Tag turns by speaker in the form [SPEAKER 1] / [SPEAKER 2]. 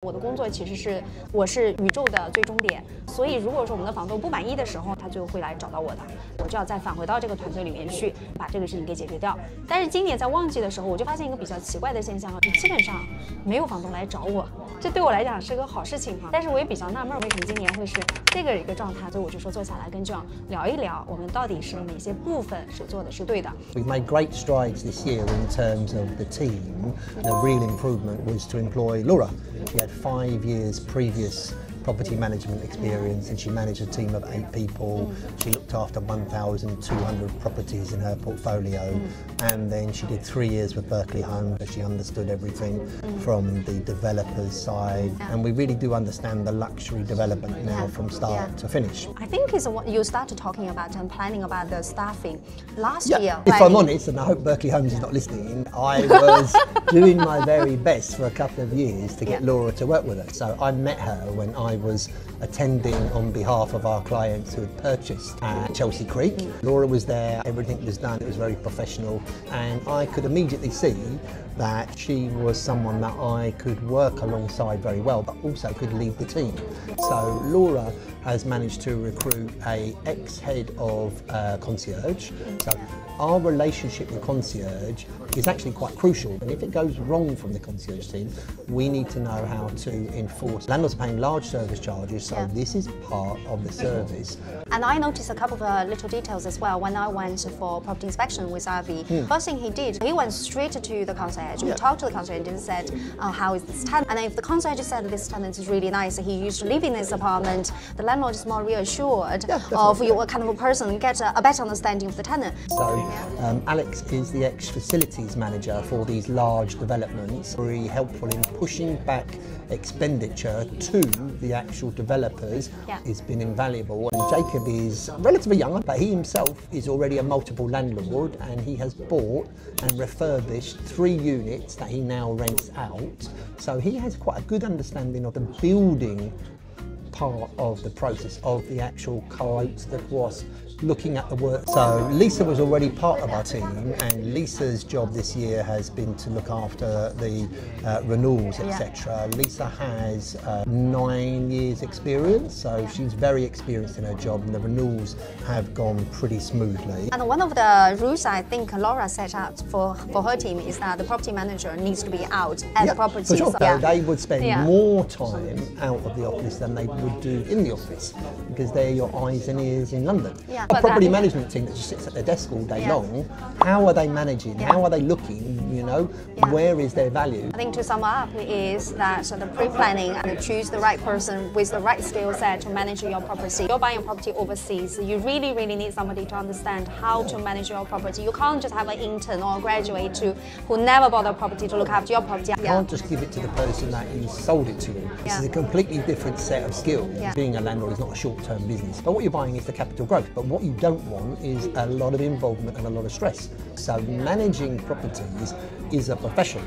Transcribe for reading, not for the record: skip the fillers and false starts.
[SPEAKER 1] 我的工作其实我是宇宙的最终点，所以如果说我们的房东不满意的时候，他就会来找到我的，我就要再返回到这个团队里面去，把这个事情给解决掉。但是今年在旺季的时候，我就发现一个比较奇怪的现象，就基本上没有房东来找我，这对我来讲是个好事情哈。但是我也比较纳闷，为什么今年会是这个一个状态？所以我就说坐下来跟这样聊一聊，我们到底是哪些部分是做的是对的。
[SPEAKER 2] We've made great strides this year in terms of the team. The real improvement was to employ Laura. She had 5 years previous property management experience and she managed a team of 8 people. She looked after 1,200 properties in her portfolio and then she did 3 years with Berkeley Homes. She understood everything from the developer's side and we really do understand the luxury development now from start to finish.
[SPEAKER 1] I think it's what you started talking about and planning about the staffing last year.
[SPEAKER 2] If I'm honest, and I hope Berkeley Homes is not listening, I was doing my very best for a couple of years to get Laura to work with us. So I met her when I was attending on behalf of our clients who had purchased at Chelsea Creek. Laura was there, everything was done, it was very professional, and I could immediately see that she was someone that I could work alongside very well, but also could lead the team. So Laura has managed to recruit a ex-head of concierge. So our relationship with concierge is actually quite crucial, and if it goes wrong from the concierge team, we need to know how to enforce. Landlords are paying large service charges, so this is part of the service.
[SPEAKER 1] And I noticed a couple of little details as well when I went for property inspection with Avi. First thing he did, he went straight to the concierge. We talked to the concierge and said, how is this tenant? And if the concierge said this tenant is really nice, he used to live in this apartment, the landlord is more reassured of what kind of a person and get a better understanding of the tenant.
[SPEAKER 2] So Alex is the ex-facilities manager for these large developments, very helpful in pushing back expenditure to the actual developers. It's been invaluable. And Jacob is relatively young, but he himself is already a multiple landlord and he has bought and refurbished 3 units that he now rents out. So he has quite a good understanding of the building part of the process of the actual quotes that was looking at the work. So Lisa was already part of our team and Lisa's job this year has been to look after the renewals, etc. Lisa has 9 years experience, so she's very experienced in her job and the renewals have gone pretty smoothly.
[SPEAKER 1] And one of the rules I think Laura set out for her team is that the property manager needs to be out at the property.
[SPEAKER 2] For sure. So they would spend more time out of the office than they would do in the office because they're your eyes and ears in London. A property management team that just sits at their desk all day long, how are they managing? How are they looking? You know, where is their value?
[SPEAKER 1] I think to sum up is that the pre-planning and choose the right person with the right skill set to manage your property. You're buying a property overseas, you really need somebody to understand how to manage your property. You can't just have an intern or a graduate who never bought a property to look after your property.
[SPEAKER 2] You can't just give it to the person that you sold it to. This is a completely different set of skills. Being a landlord is not a short-term business, but what you're buying is the capital growth. But what you don't want is a lot of involvement and a lot of stress. So managing properties is a profession.